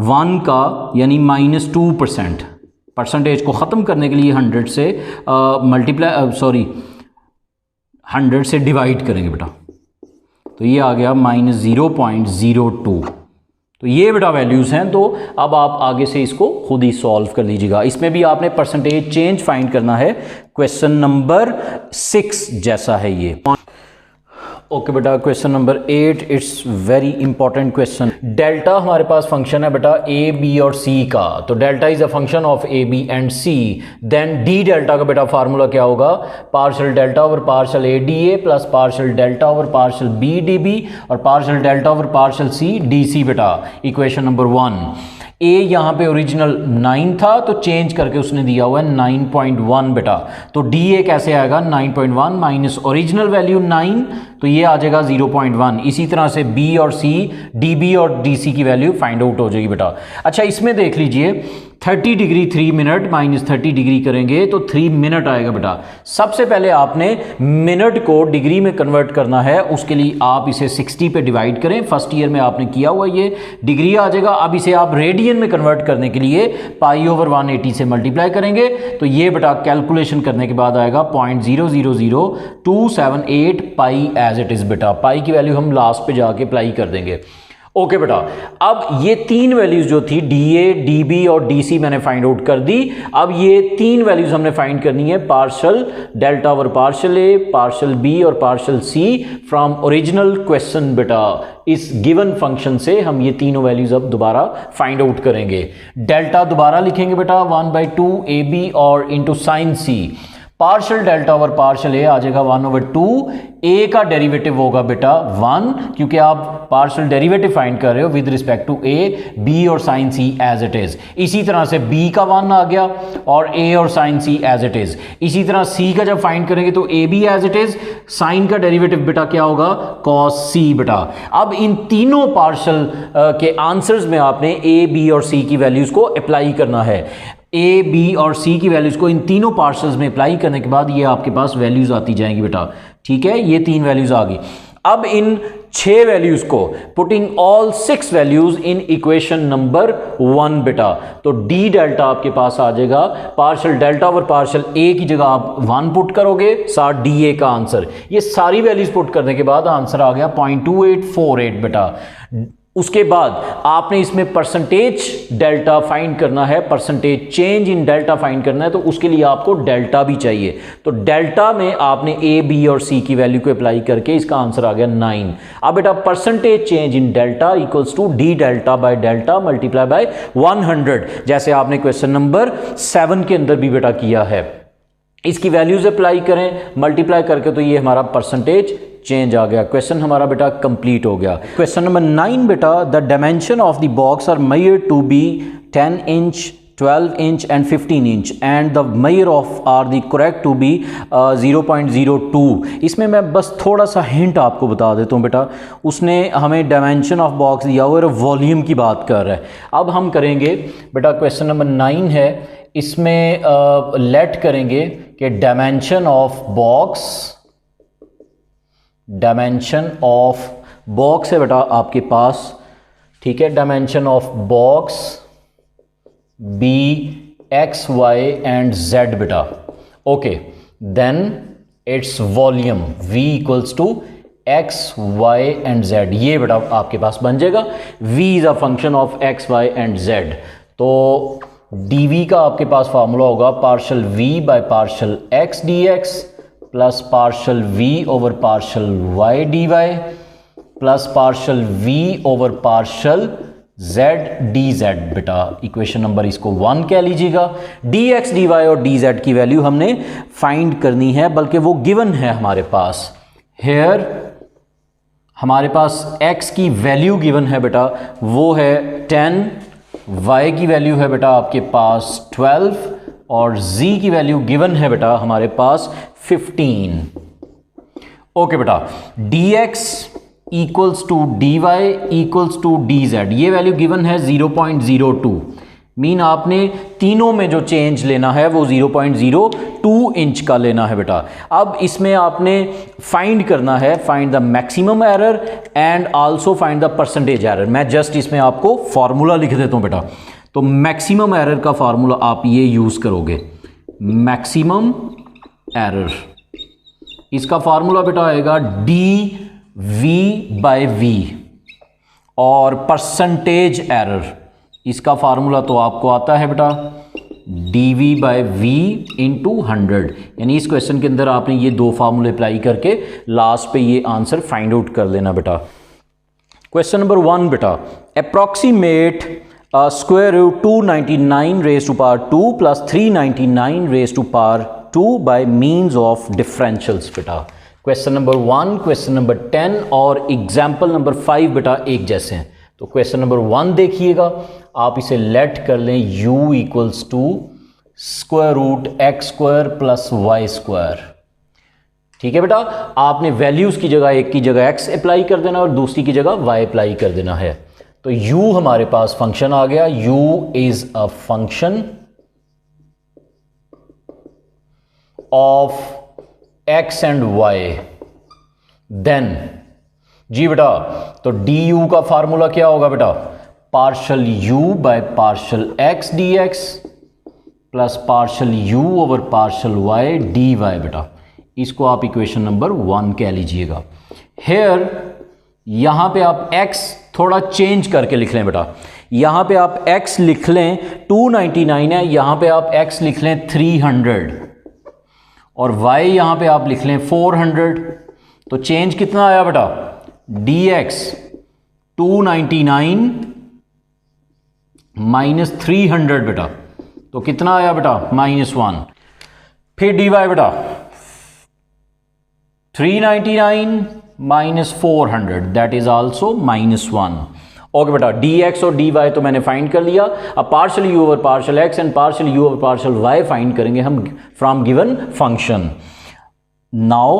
1 का यानी -2%। परसेंटेज को ख़त्म करने के लिए 100 से मल्टीप्लाई 100 से डिवाइड करेंगे बेटा, तो ये आ गया -0.02। तो ये बेटा वैल्यूज़ हैं, तो अब आप आगे से इसको खुद ही सॉल्व कर लीजिएगा। इसमें भी आपने परसेंटेज चेंज फाइंड करना है, क्वेश्चन नंबर 6 जैसा है ये। ओके बेटा, question number 8 it's very important question. Delta हमारे पास फंक्शन है बेटा ए बी और सी का, तो delta is a function of A B and C. Then D delta का बेटा फार्मूला क्या होगा, partial delta over partial A D A plus partial delta over partial B D B और partial delta over partial C D C बेटा। इक्वेशन नंबर 1, ए यहाँ पे ओरिजिनल 9 था तो चेंज करके उसने दिया हुआ है 9.1 बेटा, तो डी ए कैसे आएगा 9.1 माइनस ओरिजिनल वैल्यू 9, तो ये आ जाएगा 0.1। इसी तरह से बी और सी, डी बी और डी सी की वैल्यू फाइंड आउट हो जाएगी बेटा। अच्छा, इसमें देख लीजिए 30 डिग्री 3 मिनट माइनस 30 डिग्री करेंगे तो 3 मिनट आएगा बेटा। सबसे पहले आपने मिनट को डिग्री में कन्वर्ट करना है, उसके लिए आप इसे 60 पे डिवाइड करें, फर्स्ट ईयर में आपने किया हुआ ये डिग्री आ जाएगा। अब इसे आप रेडियन में कन्वर्ट करने के लिए पाई ओवर 180 से मल्टीप्लाई करेंगे, तो ये बेटा कैलकुलेशन करने के बाद आएगा 0.000278 पाई एज इट इज बेटा। पाई की वैल्यू हम लास्ट पे जाके अप्लाई कर देंगे। ओके बेटा, अब ये तीन वैल्यूज जो थी डी ए, डी बी और डी सी मैंने फाइंड आउट कर दी। अब ये तीन वैल्यूज हमने फाइंड करनी है, partial delta over partial a, partial b और partial c from original question बेटा। इस गिवन फंक्शन से हम ये तीनों वैल्यूज अब दोबारा फाइंड आउट करेंगे। डेल्टा दोबारा लिखेंगे बेटा 1/2 ए बी और इंटू साइन सी। पार्शियल डेल्टा ओवर पार्शियल ए आ जाएगा 1/2, ए का डेरिवेटिव होगा बेटा 1, क्योंकि आप पार्शियल डेरिवेटिव फाइंड कर रहे हो with respect to a, b और sine C as it is. इसी तरह से बी का 1 आ गया और ए और sine C as it is. इसी तरह सी का जब फाइंड करेंगे तो A B as it is, sine का डेरिवेटिव बेटा क्या होगा कॉस सी बेटा। अब इन तीनों पार्शियल के आंसर्स में आपने ए, बी और सी की वैल्यूज को अप्लाई करना है। ए, बी और सी की वैल्यूज को इन तीनों पार्शल्स में अप्लाई करने के बाद ये आपके पास वैल्यूज आती जाएंगी बेटा। ठीक है, ये तीन वैल्यूज आ गई। अब इन 6 वैल्यूज को putting all 6 values in equation number 1 बेटा, तो डी डेल्टा आपके पास आ जाएगा, पार्शियल डेल्टा ओवर पार्शियल ए की जगह आप 1 पुट करोगे, साथ डी ए का आंसर। ये सारी वैल्यूज पुट करने के बाद आंसर आ गया 0.2848 बेटा। उसके बाद आपने इसमें परसेंटेज डेल्टा फाइंड करना है, percentage change in delta find करना है, तो उसके लिए आपको डेल्टा भी चाहिए। तो डेल्टा में आपने ए, बी और सी की वैल्यू को अप्लाई करके इसका आंसर आ गया 9। अब बेटा percentage change in delta equals to d delta by delta multiply by 100, जैसे आपने क्वेश्चन नंबर 7 के अंदर भी बेटा किया है। इसकी वैल्यूज अप्लाई करें मल्टीप्लाई करके, तो ये हमारा परसेंटेज चेंज आ गया। क्वेश्चन हमारा बेटा कंप्लीट हो गया। क्वेश्चन नंबर 9 बेटा, the dimension of the box are measured to be 10 inch 12 inch and 15 inch and the measure of are the correct to be 0.02। इसमें मैं बस थोड़ा सा हिंट आपको बता देता हूँ बेटा, उसने हमें डायमेंशन ऑफ बॉक्स दिया हुआ और वॉल्यूम की बात कर रहा है। अब हम करेंगे बेटा, क्वेश्चन नंबर 9 है, इसमें लेट करेंगे कि डायमेंशन ऑफ बॉक्स है बेटा आपके पास ठीक है, dimension of box be x y and z बेटा। Okay, then it's volume v equals to x y and z. ये बेटा आपके पास बन जाएगा v is a function of x y and z. तो dv का आपके पास फार्मूला होगा partial v by partial x dx plus partial v over partial y dy plus partial v over partial z dz बेटा। इक्वेशन नंबर इसको 1 कह लीजिएगा। dx dy और dz की वैल्यू हमने फाइंड करनी है, बल्कि वो गिवन है हमारे पास। हेयर हमारे पास x की वैल्यू गिवन है बेटा, वो है 10, y की वैल्यू है बेटा आपके पास 12 और z की वैल्यू गिवन है बेटा हमारे पास 15। ओके बेटा, dx equals to dy equals to dz, ये वैल्यू गिवन है 0.02। मीन आपने तीनों में जो चेंज लेना है वो 0.02 इंच का लेना है बेटा। अब इसमें आपने फाइंड करना है, find the maximum error and also find the percentage error. मैं जस्ट इसमें आपको फॉर्मूला लिख देता हूं बेटा। तो मैक्सिमम एरर का फॉर्मूला आप ये यूज करोगे, मैक्सिमम एरर, इसका फॉर्मूला बेटा आएगा dv/v और परसेंटेज एरर, इसका फार्मूला तो आपको आता है बेटा dv/v इंटू 100। यानी इस क्वेश्चन के अंदर आपने ये दो फार्मूले अप्लाई करके लास्ट पे ये आंसर फाइंड आउट कर लेना बेटा। क्वेश्चन नंबर 1 बेटा, approximate square root 299 raise to power 2 plus 399 raise to power 2 by means of differentials बेटा। क्वेश्चन नंबर 1, क्वेश्चन नंबर 10 और एग्जाम्पल नंबर 5 बेटा एक जैसे हैं। तो क्वेश्चन नंबर 1 देखिएगा, आप इसे लेट कर लें u equals to square root x square plus Y square. ठीक है बेटा, आपने वैल्यूज की जगह एक की जगह x अप्लाई कर देना और दूसरी की जगह y अप्लाई कर देना है। तो u हमारे पास फंक्शन आ गया, u is a function of x and y। Then जी बेटा, तो du का फार्मूला क्या होगा बेटा, partial u by partial x dx plus partial u over partial y dy बेटा। इसको आप इक्वेशन नंबर 1 कह लीजिएगा। हेयर यहां पे आप x थोड़ा चेंज करके लिख लें बेटा। यहां पे आप x लिख लें 299 है, यहां पे आप x लिख लें 300 और y यहां पे आप लिख लें 400। तो चेंज कितना आया बेटा, dx 299 माइनस 300 बेटा, तो कितना आया बेटा -1। फिर dy बेटा 399 minus 400 that is also -1। Okay बेटा, dx और dy तो मैंने फाइंड कर लिया। अब partial u over partial x and partial u over partial y find करेंगे हम from given function. Now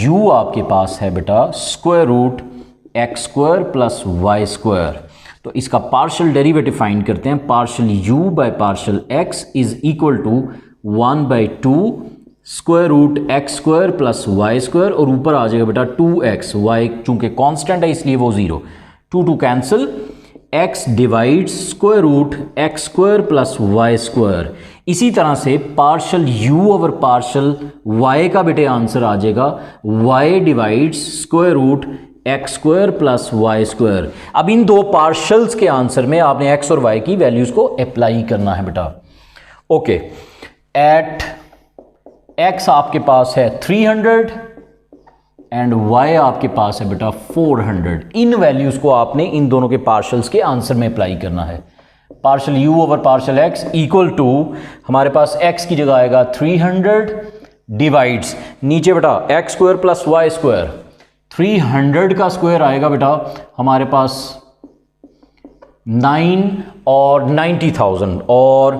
u आपके पास है बेटा square root x square plus Y square. तो इसका पार्शियल डेरिवेटिव फाइंड करते हैं। Partial u by partial x is equal to 1/2 square root x square plus Y square और ऊपर आ जाएगा बेटा 2x। y चूंकि कांस्टेंट है इसलिए वो 0, 2 cancel, x divides square root x square plus Y square. इसी तरह से partial u over partial y का बेटे आंसर आ जाएगा y divides square root x square plus Y square. अब इन दो पार्शल्स के आंसर में आपने x और y की वैल्यूज को अप्लाई करना है बेटा। ओके, एट x आपके पास है 300 एंड y आपके पास है बेटा 400। इन वैल्यूज को आपने इन दोनों के पार्शल्स के आंसर में अप्लाई करना है। Partial u over partial x equal to हमारे पास x की जगह आएगा 300 डिवाइड्स नीचे बेटा x square plus Y square. 300 का स्क्वायर आएगा बेटा हमारे पास 9 और 90,000 और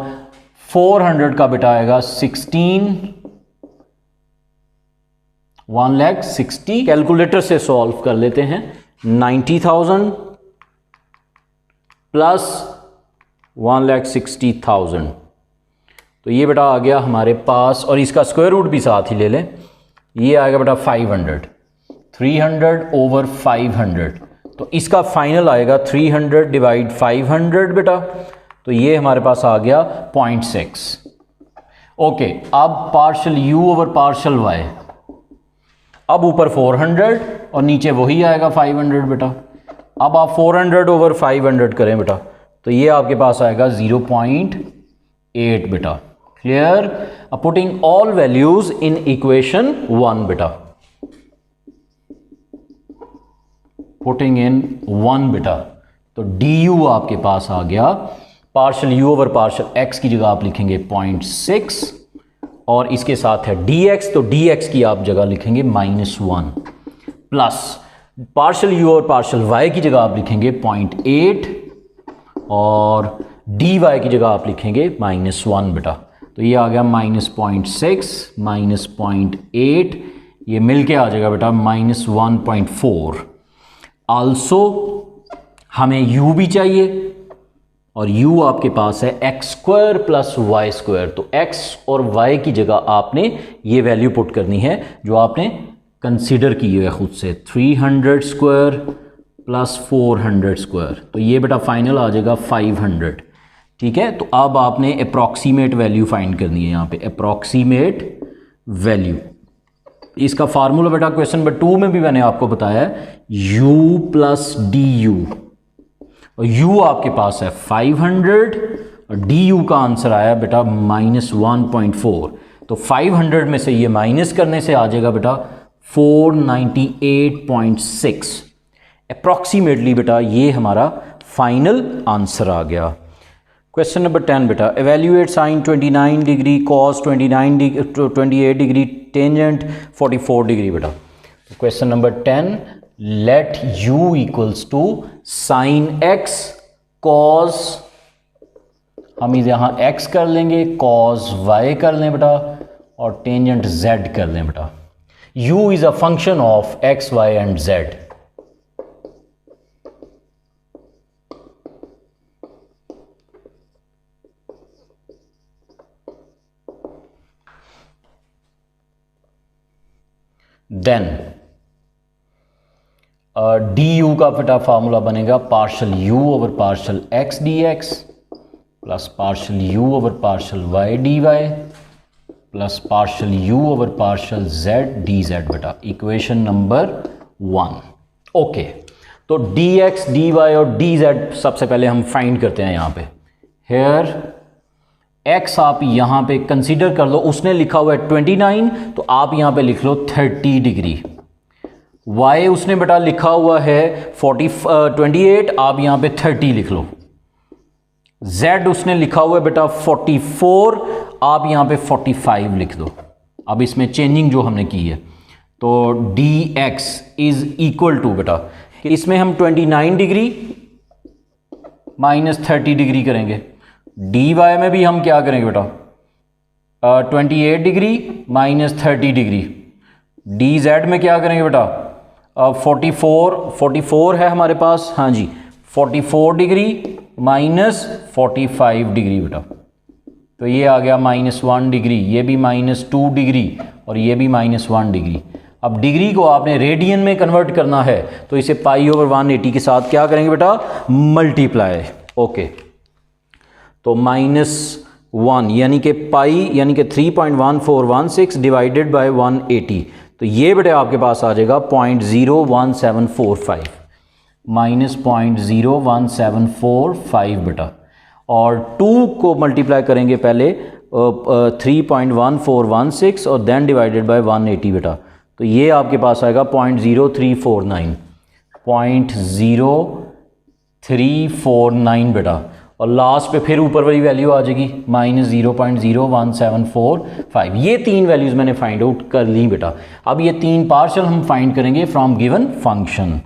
400 का बेटा आएगा 16 1,60,000। कैलकुलेटर से सॉल्व कर लेते हैं। 90,000 प्लस 1,60,000, तो ये बेटा आ गया हमारे पास, और इसका स्क्वायर रूट भी साथ ही ले लें, ये आएगा बेटा 500। 300 ओवर 500, तो इसका फाइनल आएगा 300 डिवाइड 500 बेटा, तो ये हमारे पास आ गया 0.6। ओके, अब partial u over partial y, अब ऊपर 400 और नीचे वही आएगा 500 बेटा। अब आप 400 ओवर 500 करें बेटा, तो ये आपके पास आएगा 0.8 बेटा। क्लियर? अब putting all values in equation 1 बेटा, पुटिंग इन 1 बेटा, तो du आपके पास आ गया, partial u over partial x की जगह आप लिखेंगे 0.6 और इसके साथ है dx, तो dx की आप जगह लिखेंगे -1 प्लस पार्शल u और पार्शल y की जगह आप लिखेंगे 0.8 और dy की जगह आप लिखेंगे -1 बेटा। तो ये आ गया -0.6 -0.8, ये मिलके आ जाएगा बेटा -1.4। आल्सो हमें u भी चाहिए और u आपके पास है x² प्लस y², तो x और y की जगह आपने ये वैल्यू पुट करनी है जो आपने कंसीडर की है खुद से, 300² प्लस 400², तो ये बेटा फाइनल आ जाएगा 500। ठीक है, तो अब आपने अप्रॉक्सीमेट वैल्यू फाइंड करनी है, यहाँ पे अप्रॉक्सीमेट वैल्यू। इसका फार्मूला बेटा क्वेश्चन नंबर 2 में भी मैंने आपको बताया है, u प्लस du, और u आपके पास है 500 और du का आंसर आया बेटा -1.4, तो 500 में से ये माइनस करने से आ जाएगा बेटा 498.6। अप्रॉक्सीमेटली बेटा ये हमारा फाइनल आंसर आ गया। क्वेश्चन नंबर 10 बेटा, evaluate sine 29 degree, cos 28 degree, tangent 44 degree बेटा। Question number 10, let u equals to sine x cos, हम यहां x कर लेंगे, कॉस y कर लें बेटा और टेंजेंट z कर लें बेटा। u is a function of x, y and z। Then du का बेटा फार्मूला बनेगा partial u over partial x dx plus partial u over partial y dy plus partial u over partial z dz बेटा, इक्वेशन नंबर 1। ओके, तो dx dy और dz सबसे पहले हम फाइंड करते हैं यहाँ पे। हेयर x आप यहाँ पे कंसीडर कर लो, उसने लिखा हुआ है 29, तो आप यहाँ पे लिख लो 30 डिग्री। y उसने बेटा लिखा हुआ है 28, आप यहाँ पे 30 लिख लो। z उसने लिखा हुआ है बेटा 44, आप यहाँ पे 45 लिख दो। अब इसमें चेंजिंग जो हमने की है, तो dx इज इक्वल टू बेटा, इसमें हम 29 डिग्री माइनस 30 डिग्री करेंगे, dy में भी हम क्या करेंगे बेटा 28 डिग्री माइनस 30 डिग्री, dz में क्या करेंगे बेटा 44 है हमारे पास, हाँ जी 44 डिग्री माइनस 45 डिग्री बेटा, तो ये आ गया -1 डिग्री, ये भी -2 डिग्री और ये भी -1 डिग्री। अब डिग्री को आपने रेडियन में कन्वर्ट करना है, तो इसे π/180 के साथ क्या करेंगे बेटा मल्टीप्लाई। ओके, तो -1 यानी कि पाई यानी कि 3.1416 डिवाइडेड बाय 180, तो ये बेटे आपके पास आ जाएगा 0.01745 -0.01745 बेटा, और 2 को मल्टीप्लाई करेंगे पहले 3.1416 और देन डिवाइडेड बाय 180 बेटा, तो ये आपके पास आएगा 0.0349 बेटा, और लास्ट पे फिर ऊपर वाली वैल्यू आ जाएगी -0.01745। ये 3 वैल्यूज मैंने फाइंड आउट कर ली बेटा। अब ये 3 पार्शियल हम फाइंड करेंगे from given function.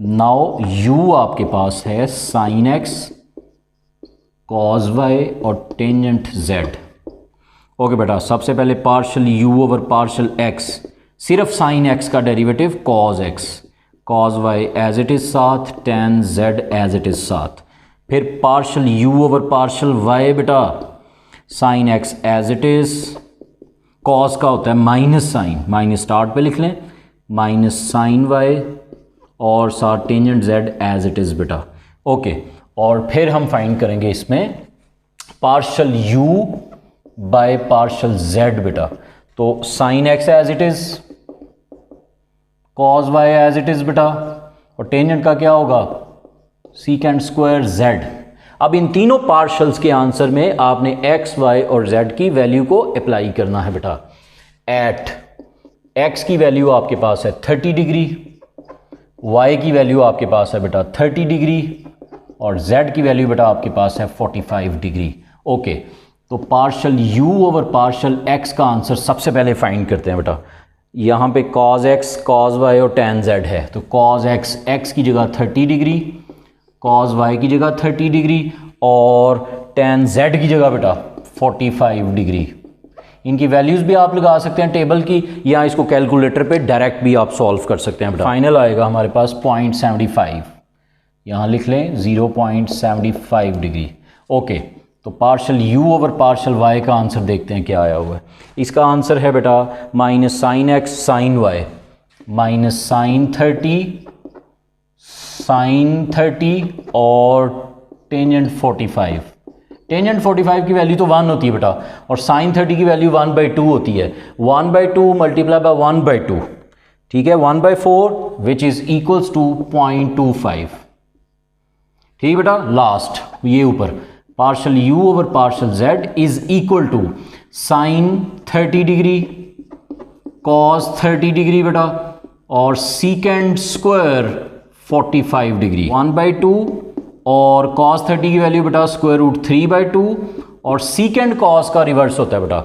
Now u आपके पास है साइन x कॉस y और टेंजेंट z। ओके बेटा, सबसे पहले partial u over partial x, सिर्फ साइन x का derivative cos x, cos y as it is साथ, tan z as it is साथ, फिर partial u over partial y बेटा sine x as it is, cos का होता है माइनस साइन, माइनस स्टार्ट पे लिख लें, माइनस साइन y और साथ tangent z as it is बेटा। ओके, और फिर हम फाइंड करेंगे इसमें partial u by partial z बेटा। तो sine x as it is, cos y as it is बेटा, और टेंजेंट का क्या होगा सीकेंड स्क्वायर जेड। अब इन तीनों पार्शल्स के आंसर में आपने एक्स वाई और जेड की वैल्यू को अप्लाई करना है बेटा। एट एक्स की वैल्यू आपके पास है 30 डिग्री, वाई की वैल्यू आपके पास है बेटा 30 डिग्री, और जेड की वैल्यू बेटा आपके पास है 45 डिग्री। ओके, तो partial u over partial x का आंसर सबसे पहले फाइंड करते हैं बेटा। यहाँ पे कॉज एक्स, कॉज वाई और टेन जेड है, तो कॉज एक्स एक्स की जगह 30 डिग्री, कॉज वाई की जगह 30 डिग्री और टेन जेड की जगह बेटा 45 डिग्री। इनकी वैल्यूज़ भी आप लगा सकते हैं टेबल की, या इसको कैलकुलेटर पे डायरेक्ट भी आप सॉल्व कर सकते हैं बेटा। फाइनल आएगा हमारे पास 0.75, यहाँ लिख लें 0.75 डिग्री। ओके, तो partial u over partial y का आंसर देखते हैं क्या आया हुआ है। इसका आंसर है बेटा minus sine x sine y minus sine 30 और टेंजेंट 45। टेंजेंट 45 की वैल्यू तो 1 होती है बेटा, और साइन 30 की वैल्यू 1/2 होती है। 1/2 मल्टीप्लाई बाय 1/2, ठीक है, 1/4 विच इज इक्वल्स टू 0.25। ठीक बेटा, लास्ट ये ऊपर partial u over partial z is equal to sine 30 degree cos 30 degree बेटा, और सीकेंड स्क्वायर 45 डिग्री 1/2, और cos 30 की वैल्यू बेटा स्क्वायर रूट 3/2, और सीकेंड cos का रिवर्स होता है बेटा।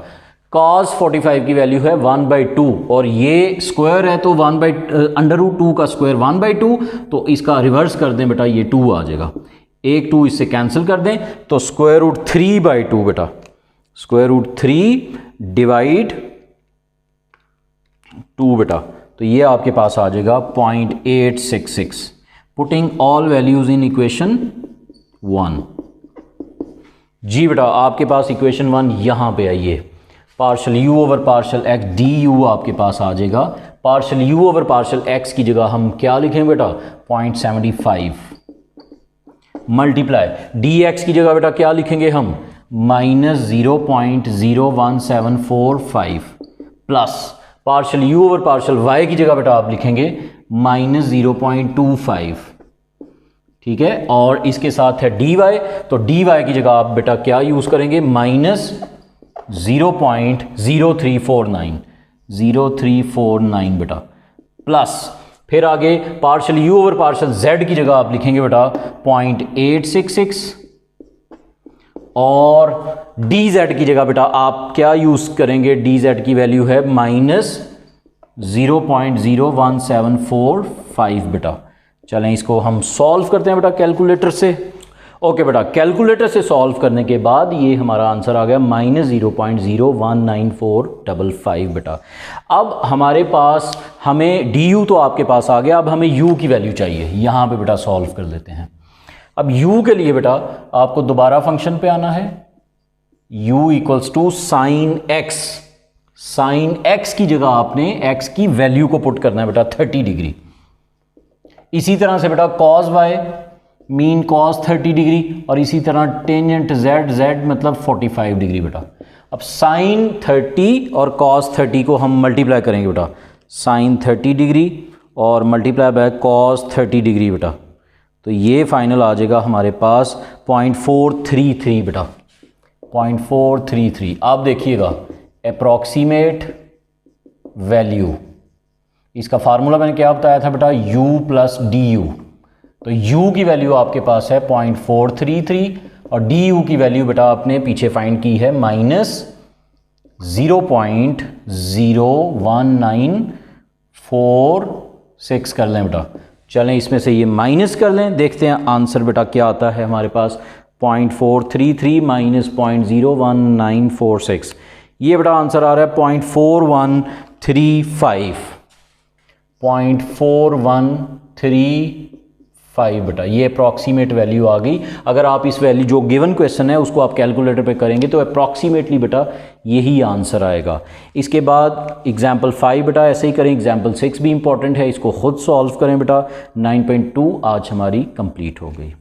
cos 45 की वैल्यू है 1/2, और ये स्क्वायर है तो √2 का स्क्वायर 1/2, तो इसका रिवर्स कर दें बेटा, ये 2 आ जाएगा, एक 2 इससे कैंसिल कर दें तो स्क्वायर रूट 3/2 बेटा, स्क्वायर रूट 3 डिवाइड 2 बेटा, तो ये आपके पास आ जाएगा 0.866। Putting all values in equation 1। जी बेटा, आपके पास इक्वेशन 1 यहाँ पे आई है। Partial u over partial x D you आपके पास आ जाएगा। Partial u over partial x की जगह हम क्या लिखें बेटा 0.75 मल्टीप्लाई डी एक्स की जगह बेटा क्या लिखेंगे हम minus 0.01745 plus partial u over partial y की जगह बेटा आप लिखेंगे माइनस 0.25। ठीक है, और इसके साथ है डी वाई, तो डी वाई की जगह आप बेटा क्या यूज करेंगे माइनस 0.0349 बेटा, प्लस फिर आगे partial u over partial Z की जगह आप लिखेंगे बेटा 0.866, और डी जेड की जगह बेटा आप क्या यूज करेंगे, डी जेड की वैल्यू है माइनस 0.01745 बेटा। चलें इसको हम सॉल्व करते हैं बेटा कैलकुलेटर से। ओके बेटा, कैलकुलेटर से सॉल्व करने के बाद ये हमारा आंसर आ गया माइनस 0.01945 बेटा। अब हमारे पास हमें डी यू तो आपके पास आ गया, अब हमें यू की वैल्यू चाहिए, यहाँ पे बेटा सॉल्व कर लेते हैं। अब u के लिए बेटा आपको दोबारा फंक्शन पे आना है, u equals to sine x, sine x की जगह आपने x की वैल्यू को पुट करना है बेटा 30 डिग्री। इसी तरह से बेटा cos y mean cos 30 degree, और इसी तरह टेंजेंट z, z मतलब 45 डिग्री बेटा। अब साइन 30 और cos 30 को हम मल्टीप्लाई करेंगे बेटा, साइन 30 डिग्री और मल्टीप्लाई बाय cos 30 डिग्री बेटा, तो ये फाइनल आ जाएगा हमारे पास 0.433 बेटा, 0.433। आप देखिएगा अप्रॉक्सीमेट वैल्यू, इसका फार्मूला मैंने क्या बताया था बेटा u प्लस डी यू, तो u की वैल्यू आपके पास है 0.433 और डी यू की वैल्यू बेटा आपने पीछे फाइंड की है माइनस 0.01946 कर लें बेटा। चलें इसमें से ये माइनस कर लें, देखते हैं आंसर बेटा क्या आता है हमारे पास 0.433 माइनस 0.01946, ये बेटा आंसर आ रहा है 0.4135 5 बेटा, ये अप्रॉक्सीमेट वैल्यू आ गई। अगर आप इस वैल्यू जो गिवन क्वेश्चन है उसको आप कैलकुलेटर पे करेंगे तो अप्रॉक्सीमेटली बेटा यही आंसर आएगा। इसके बाद एग्जाम्पल 5 बेटा ऐसे ही करें। एग्जाम्पल 6 भी इंपॉर्टेंट है, इसको खुद सॉल्व करें बेटा। 9.2 आज हमारी कंप्लीट हो गई।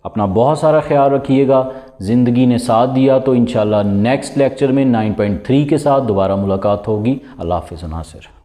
अपना बहुत सारा ख्याल रखिएगा। ज़िंदगी ने साथ दिया तो इंशाल्लाह नेक्स्ट लेक्चर में 9.3 के साथ दोबारा मुलाकात होगी। अल्लाह हाफ़िज़ नासिर।